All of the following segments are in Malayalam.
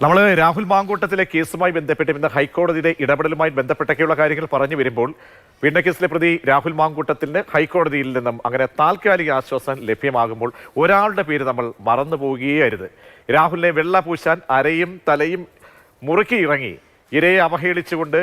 നമ്മൾ രാഹുൽ മാങ്കൂട്ടത്തിലെ കേസുമായി ബന്ധപ്പെട്ട് ഇന്ന് ഹൈക്കോടതിയുടെ ഇടപെടലുമായി ബന്ധപ്പെട്ടൊക്കെയുള്ള കാര്യങ്ങൾ പറഞ്ഞു വരുമ്പോൾ പീഡനക്കേസിലെ പ്രതി രാഹുൽ മാങ്കൂട്ടത്തിന് ഹൈക്കോടതിയിൽ നിന്നും അങ്ങനെ താൽക്കാലിക ആശ്വാസം ലഭ്യമാകുമ്പോൾ ഒരാളുടെ പേര് നമ്മൾ മറന്നു പോവുകയായിരുന്നു. രാഹുലിനെ വെള്ള പൂശാൻ അരയും തലയും മുറുക്കി ഇറങ്ങി ഇരയെ അവഹേളിച്ചുകൊണ്ട്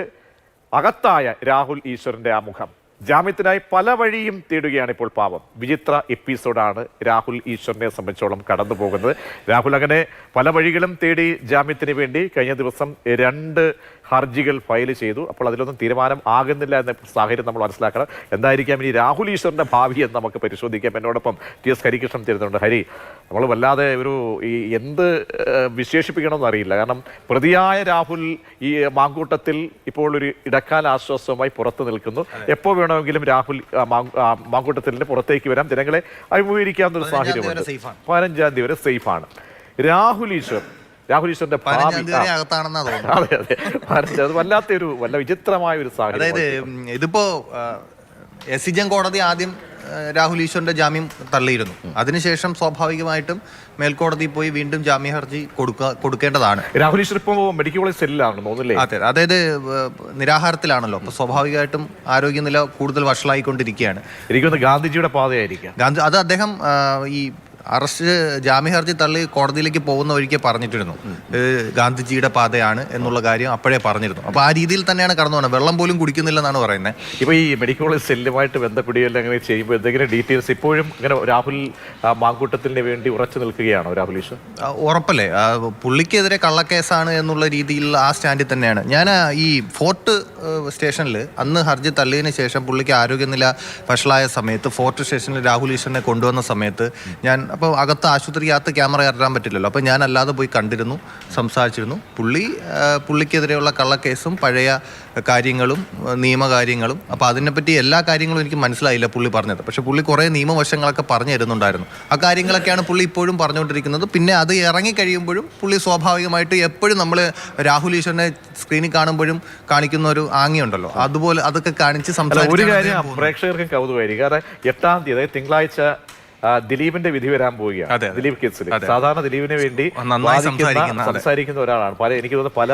അകത്തായ രാഹുൽ ഈശ്വറിന്റെ ആ മുഖം ജാമ്യത്തിനായി പല വഴിയും തേടുകയാണ് ഇപ്പോൾ പാവം. വിചിത്ര എപ്പിസോഡാണ് രാഹുൽ ഈശ്വറിനെ സംബന്ധിച്ചോളം കടന്നു പോകുന്നത്. രാഹുൽ അങ്ങനെ പല വഴികളും തേടി ജാമ്യത്തിന് വേണ്ടി കഴിഞ്ഞ ദിവസം 2 ഹർജികൾ ഫയൽ ചെയ്തു. അപ്പോൾ അതിലൊന്നും തീരുമാനം ആകുന്നില്ല എന്ന സാഹചര്യം നമ്മൾ മനസ്സിലാക്കണം. എന്തായിരിക്കാം ഇനി രാഹുൽ ഈശ്വറിന്റെ ഭാവി എന്ന് നമുക്ക് പരിശോധിക്കാം. എന്നോടൊപ്പം TS ഹരികൃഷ്ണൻ ചേരുന്നുണ്ട്. ഹരി, നമ്മൾ വല്ലാതെ എന്ത് വിശേഷിപ്പിക്കണമെന്ന് അറിയില്ല. കാരണം പ്രതിയായ രാഹുൽ ഈ മാങ്കൂട്ടത്തിൽ ഇപ്പോൾ ഒരു ഇടക്കാല ആശ്വാസവുമായി പുറത്തു നിൽക്കുന്നു. എപ്പോൾ വേണമെങ്കിലും രാഹുൽ മാങ്കൂട്ടത്തിന് പുറത്തേക്ക് വരാം, ജനങ്ങളെ അഭിമുഖീകരിക്കാവുന്ന ഒരു സാഹചര്യമുണ്ട്. 15-ാം തീയതി വരെ സേഫാണ്. രാഹുൽ ഈശ്വറിന്റെ അതെ അത് വല്ല വിചിത്രമായ ഒരു സാഹചര്യം. അതായത് ഇതിപ്പോ എസിജൻ കോടതി ആദ്യം രാഹുൽ ഈശ്വറിന്റെ ജാമ്യം തള്ളിയിരുന്നു. അതിനുശേഷം സ്വാഭാവികമായിട്ടും മേൽക്കോടതി പോയി വീണ്ടും ജാമ്യ ഹർജി കൊടുക്കേണ്ടതാണ്. രാഹുൽ ഈശ്വർ ഇപ്പോൾ മെഡിക്കൽ കോളേജ് സെല്ലിലാണ് തോന്നുന്നില്ലേ? അതെ, അതായത് നിരാഹാരത്തിലാണല്ലോ. അപ്പൊ സ്വാഭാവികമായിട്ടും ആരോഗ്യനില കൂടുതൽ വഷളായിക്കൊണ്ടിരിക്കുകയാണ്. എനിക്കൊന്ന് ഗാന്ധിജിയുടെ പാതയായിരിക്കാം. അത് അദ്ദേഹം ഈ അറസ്റ്റ് ജാമ്യ ഹർജി തള്ളി കോടതിയിലേക്ക് പോകുന്ന ഒരിക്കൽ പറഞ്ഞിട്ടിരുന്നു, ഗാന്ധിജിയുടെ പാതയാണ് എന്നുള്ള കാര്യം അപ്പോഴേ പറഞ്ഞിരുന്നു. അപ്പോൾ ആ രീതിയിൽ തന്നെയാണ് കടന്നു പോകുന്നത്. വെള്ളം പോലും കുടിക്കുന്നില്ലെന്നാണ് പറയുന്നത്. ഇപ്പോൾ ഈ മെഡിക്കൽ കോളേജ് സെല്ലുമായിട്ട് ബന്ധപ്പെടുകയല്ല അങ്ങനെ ചെയ്യുമ്പോൾ എന്തെങ്കിലും ഡീറ്റെയിൽസ് ഇപ്പോഴും ഇങ്ങനെ രാഹുൽ മാങ്കൂട്ടത്തിന് വേണ്ടി ഉറച്ചു നിൽക്കുകയാണോ രാഹുൽ ഈശ്വർ? ഉറപ്പല്ലേ, പുള്ളിക്കെതിരെ കള്ളക്കേസാണ് എന്നുള്ള രീതിയിൽ ആ സ്റ്റാൻഡിൽ തന്നെയാണ്. ഞാൻ ഈ ഫോർട്ട് സ്റ്റേഷനിൽ അന്ന് ഹർജി തള്ളിയതിന് ശേഷം പുള്ളിക്ക് ആരോഗ്യനില വഷളായ സമയത്ത് ഫോർട്ട് സ്റ്റേഷനിൽ രാഹുൽ ഈശ്വറിനെ കൊണ്ടുവന്ന സമയത്ത് ഞാൻ അപ്പോൾ അകത്ത് ആശുപത്രിക്കകത്ത് ക്യാമറ കയറാൻ പറ്റില്ലല്ലോ. അപ്പോൾ ഞാൻ അല്ലാതെ പോയി കണ്ടിരുന്നു, സംസാരിച്ചിരുന്നു. പുള്ളിക്കെതിരെയുള്ള കള്ളക്കേസും പഴയ കാര്യങ്ങളും നിയമകാര്യങ്ങളും, അപ്പോൾ അതിനെപ്പറ്റി എല്ലാ കാര്യങ്ങളും എനിക്ക് മനസ്സിലായില്ല പുള്ളി പറഞ്ഞത്. പക്ഷേ പുള്ളി കുറേ നിയമവശങ്ങളൊക്കെ പറഞ്ഞു തരുന്നുണ്ടായിരുന്നു. ആ കാര്യങ്ങളൊക്കെയാണ് പുള്ളി ഇപ്പോഴും പറഞ്ഞുകൊണ്ടിരിക്കുന്നത്. പിന്നെ അത് ഇറങ്ങിക്കഴിയുമ്പോഴും പുള്ളി സ്വാഭാവികമായിട്ട് എപ്പോഴും നമ്മൾ രാഹുൽ ഈശ്വറിനെ സ്ക്രീനിൽ കാണുമ്പോഴും കാണിക്കുന്ന ഒരു ആംഗ്യമുണ്ടല്ലോ, അതുപോലെ അതൊക്കെ കാണിച്ച് സംസാരിക്കും. ഒരു കാര്യം പ്രേക്ഷകർക്കും കൗതുകമായിരിക്കും. കാരണം 8-ാം തീയതി തിങ്കളാഴ്ച ദിലീപിന്റെ വിധി വരാൻ പോവുകയാണ്. ദിലീപ് കേസിൽ സാധാരണ ദിലീപിന് വേണ്ടി സംസാരിക്കുന്ന ഒരാളാണ്. എനിക്ക് തോന്നുന്നു പല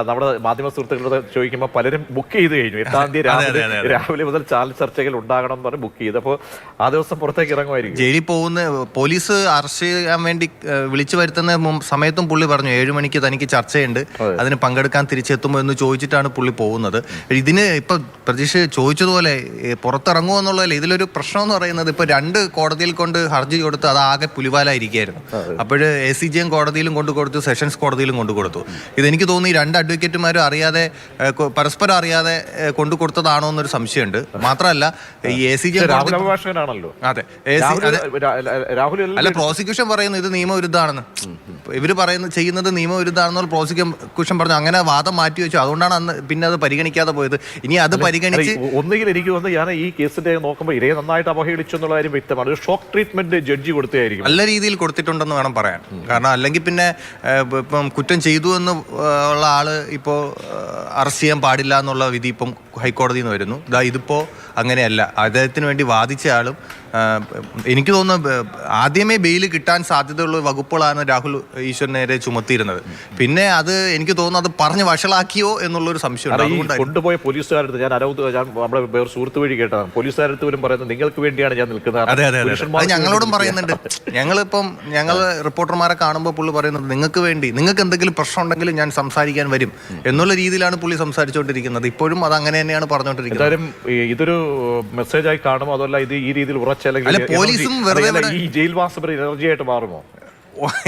നമ്മുടെ മാധ്യമ സുഹൃത്തുക്കളോട് ചോദിക്കുമ്പോൾ പലരും ബുക്ക് ചെയ്ത് കഴിഞ്ഞു. 8-ാം തീയതി രാവിലെ മുതൽ ചാനൽ ചർച്ചകൾ ഉണ്ടാകണം എന്ന് പറഞ്ഞ് ബുക്ക് ചെയ്ത്. അപ്പോൾ ആ ദിവസം പുറത്തേക്ക് ഇറങ്ങുമായിരിക്കും. ജയിലിൽ പോകുന്ന പോലീസ് അറസ്റ്റ് ചെയ്യാൻ വേണ്ടി വിളിച്ചു വരുത്തുന്ന സമയത്തും പുള്ളി പറഞ്ഞു 7 മണിക്ക് തനിക്ക് ചർച്ചയുണ്ട്, അതിന് പങ്കെടുക്കാൻ തിരിച്ചെത്തുമോ എന്ന് ചോദിച്ചിട്ടാണ് പുള്ളി പോകുന്നത്. ഇതിന് ഇപ്പൊ പ്രതീക്ഷ ചോദിച്ചതുപോലെ പുറത്തിറങ്ങുമോ എന്നുള്ളതല്ല ഇതിലൊരു പ്രശ്നം എന്ന് പറയുന്നത്. ഇപ്പൊ 2 കോടതിയിൽ കൊണ്ട് ഹർജി കൊടുത്ത് അത് ആകെ പുലിവാലായിരിക്കായിരുന്നു. അപ്പോഴ് ACJM കോടതിയിലും കൊടുത്തു, സെഷൻസ് കോടതിയിലും കൊടുത്തു. ഇതെനിക്ക് തോന്നി 2 അഡ്വക്കേറ്റുമാരും അറിയാതെ പരസ്പരം അറിയാതെ കൊണ്ടു കൊടുത്തതാണോ എന്നൊരു സംശയമുണ്ട്. മാത്രമല്ല ഈ ACJM അല്ല, പ്രോസിക്യൂഷൻ പറയുന്നു ഇത് നിയമവിരുദ്ധമാണെന്ന്. ഇവര് ചെയ്യുന്നത് നിയമവിരുദ്ധമാണെന്നുള്ള പ്രോസിക്യൂഷൻ പറഞ്ഞു. അങ്ങനെ വാദം മാറ്റി വെച്ചു. അതുകൊണ്ടാണ് അന്ന് പിന്നെ അത് പരിഗണിക്കാതെ പോയത്. ഇനി അത് പരിഗണിച്ച് ഒന്നുകിൽ എനിക്ക് തോന്നുന്നു ഞാൻ ഈ കേസിന്റെ നോക്കുമ്പോൾ ഇരയെ നന്നായിട്ട് അവഹേളിച്ചു എന്നുള്ള കാര്യം വ്യക്തമാണ്. ഒരു ഷോക്ക് ട്രീറ്റ്മെന്റ് ജഡ്ജി കൊടുത്തായിരിക്കും, നല്ല രീതിയിൽ കൊടുത്തിട്ടുണ്ടെന്ന് വേണം പറയാൻ. കാരണം അല്ലെങ്കിൽ പിന്നെ ഇപ്പം കുറ്റം ചെയ്തു എന്ന് ഉള്ള ആള് ഇപ്പോൾ അറസ്റ്റ് ചെയ്യാൻ പാടില്ല എന്നുള്ള വിധി ഇപ്പം ഹൈക്കോടതിയിൽ നിന്ന് വരുന്നു. ഇതിപ്പോൾ അങ്ങനെയല്ല. അദ്ദേഹത്തിന് വേണ്ടി വാദിച്ച ആളും എനിക്ക് തോന്നുന്നു ആദ്യമേ ബെയിൽ കിട്ടാൻ സാധ്യതയുള്ള വകുപ്പുകളാണ് രാഹുൽ ഈശ്വറിനെതിരെ ചുമത്തിയിരുന്നത്. പിന്നെ അത് എനിക്ക് തോന്നുന്നു അത് പറഞ്ഞ് വഷളാക്കിയോ എന്നുള്ളൊരു സംശയം. കൊണ്ടുപോയ പോലീസുകാരടുത്ത് ഞാൻ നമ്മുടെ വേറെ സുഹൃത്ത് വഴി കേട്ടതാണ്. പോലീസുകാരടുത്ത് പോലും പറയുന്നത് നിങ്ങൾക്ക് വേണ്ടിയാണ് ഞാൻ നിൽക്കുന്നത്. അത് ഞങ്ങളോടും പറയുന്നുണ്ട്. ഞങ്ങൾ റിപ്പോർട്ടർമാരെ കാണുമ്പോൾ പുള്ളി പറയുന്നത് നിങ്ങൾക്ക് വേണ്ടി, നിങ്ങൾക്ക് എന്തെങ്കിലും പ്രശ്നം ഉണ്ടെങ്കിൽ ഞാൻ സംസാരിക്കാൻ വരും എന്നുള്ള രീതിയിലാണ് പുള്ളി സംസാരിച്ചുകൊണ്ടിരിക്കുന്നത്. ഇപ്പോഴും അത് അങ്ങനെ തന്നെയാണ് പറഞ്ഞുകൊണ്ടിരിക്കുന്നത്. ഇതൊരു മെസ്സേജായി കാണുമോ അതല്ല ഇത് ഈ രീതിയിൽ പോലീസും ഈ ജയിൽവാസം എനർജി ആയിട്ട് മാറുമോ?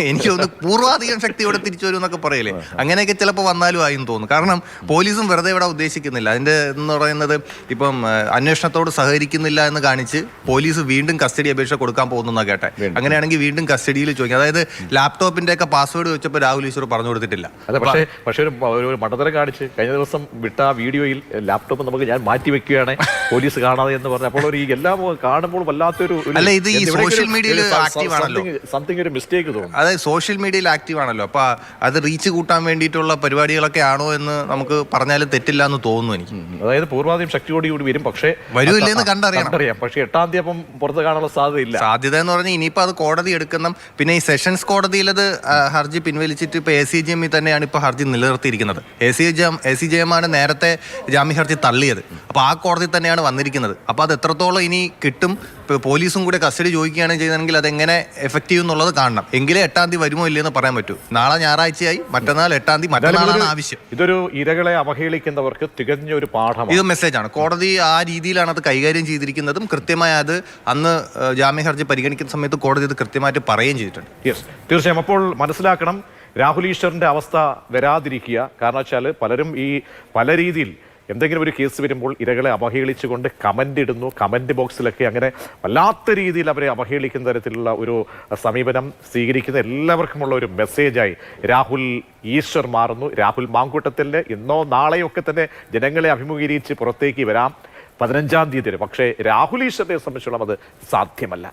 എനിക്ക് തോന്നുന്നു പൂർവാധികം ശക്തിയോടെ തിരിച്ചു വരും എന്നൊക്കെ പറയില്ലേ, അങ്ങനെയൊക്കെ ചിലപ്പോൾ വന്നാലും ആയി തോന്നുന്നു. കാരണം പോലീസും വെറുതെ ഇവിടെ ഉദ്ദേശിക്കുന്നില്ല. അതിൻ്റെ എന്ന് പറയുന്നത് ഇപ്പം അന്വേഷണത്തോട് സഹകരിക്കുന്നില്ല എന്ന് കാണിച്ച് പോലീസ് വീണ്ടും കസ്റ്റഡി അപേക്ഷ കൊടുക്കാൻ പോകുന്ന കേട്ടെ. അങ്ങനെയാണെങ്കിൽ വീണ്ടും കസ്റ്റഡിയിൽ ചോദിക്കും. അതായത് ലാപ്ടോപ്പിന്റെ ഒക്കെ പാസ്വേഡ് വെച്ചപ്പോൾ രാഹുൽ ഈശ്വർ പറഞ്ഞു കൊടുത്തിട്ടില്ല. പക്ഷേ ഒരു മണ്ടത്തരം കാണിച്ച് കഴിഞ്ഞ ദിവസം വിട്ട വീഡിയോയിൽ ലാപ്ടോപ്പ് നമുക്ക് ഞാൻ മാറ്റി വെക്കുകയാണ് പോലീസ് കാണാതെ എന്ന് പറഞ്ഞു. അപ്പോൾ എല്ലാം കാണുമ്പോൾ വല്ലാത്തൊരു അല്ല, ഇത് ഈ സോഷ്യൽ മീഡിയയിൽ ആക്റ്റീവ് ആണല്ലോ, സംതിങ് ഒരു മിസ്റ്റേക്ക് തോന്നുന്നു. അതായത് സോഷ്യൽ മീഡിയയിൽ ആക്റ്റീവ് ആണല്ലോ, അപ്പൊ അത് റീച്ച് കൂട്ടാൻ വേണ്ടിയിട്ടുള്ള പരിപാടികളൊക്കെ ആണോ എന്ന് നമുക്ക് പറഞ്ഞാൽ തെറ്റില്ല എന്ന് തോന്നുന്നു എനിക്ക്. അതായത് പൂർവാധികം ശക്തിയോടുകൂടി വരും, പക്ഷേ വരൂല്ലെന്ന് കണ്ടറിയാം. പക്ഷേ 8-ാം തീയതി അപ്പം പുറത്ത് കാണാനുള്ള സാധ്യതയില്ല. സാധ്യത എന്ന് പറഞ്ഞാൽ ഇനിയിപ്പോൾ അത് കോടതി എടുക്കുന്ന, പിന്നെ ഈ സെഷൻസ് കോടതിയിൽ അത് ഹർജി പിൻവലിച്ചിട്ട് ഇപ്പോൾ ACJM തന്നെയാണ് ഇപ്പോൾ ഹർജി നിലനിർത്തിയിരിക്കുന്നത്. ACJM ആണ് നേരത്തെ ജാമ്യ ഹർജി തള്ളിയത്. അപ്പോൾ ആ കോടതി തന്നെയാണ് വന്നിരിക്കുന്നത്. അപ്പോൾ അത് എത്രത്തോളം ഇനി കിട്ടും, പോലീസും കൂടെ കസ്റ്റഡി ചോദിക്കുകയാണ് ചെയ്തതെങ്കിൽ അതെങ്ങനെ എഫക്റ്റീവ് എന്നുള്ളത് കാണണം. എങ്കിലേ 8-ാം തീയതി വരുമോ ഇല്ലെന്ന് പറയാൻ പറ്റൂ. നാളെ ഞായറാഴ്ചയായി, മറ്റന്നാൾ 8-ാം തീയതി, മറ്റന്നാളാണ് ആവശ്യം. ഇതൊരു ഇരകളെ അവഹേളിക്കുന്നവർക്ക് തികഞ്ഞൊരു പാഠമാണ്. ഇത് മെസ്സേജാണ്. കോടതി ആ രീതിയിലാണ് അത് കൈകാര്യം ചെയ്തിരിക്കുന്നതും കൃത്യമായി അത് അന്ന് ജാമ്യ ഹർജി പരിഗണിക്കുന്ന സമയത്ത് കോടതി ഇത് കൃത്യമായിട്ട് പറയുകയും ചെയ്തിട്ടുണ്ട്. യെസ്, തീർച്ചയായും. അപ്പോൾ മനസ്സിലാക്കണം, രാഹുൽ ഈശ്വറിന്റെ അവസ്ഥ വരാതിരിക്കുക. കാരണം വെച്ചാൽ പലരും ഈ പല രീതിയിൽ എന്തെങ്കിലും ഒരു കേസ് വരുമ്പോൾ ഇരകളെ അവഹേളിച്ചുകൊണ്ട് കമന്റ് ഇടുന്നു. കമന്റ് ബോക്സിലൊക്കെ അങ്ങനെ വല്ലാത്ത രീതിയിൽ അവരെ അവഹേളിക്കുന്ന തരത്തിലുള്ള ഒരു സമീപനം സ്വീകരിക്കുന്ന എല്ലാവർക്കുമുള്ള ഒരു മെസ്സേജായി രാഹുൽ ഈശ്വർ മാറുന്നു. രാഹുൽ മാങ്കൂട്ടത്തിൻ്റെ ഇന്നോ നാളെയോ ഒക്കെ തന്നെ ജനങ്ങളെ അഭിമുഖീകരിച്ച് പുറത്തേക്ക് വരാം 15-ാം തീയതി വരെ. പക്ഷേ രാഹുൽ ഈശ്വറിനെ സംബന്ധിച്ചോളം അത് സാധ്യമല്ല.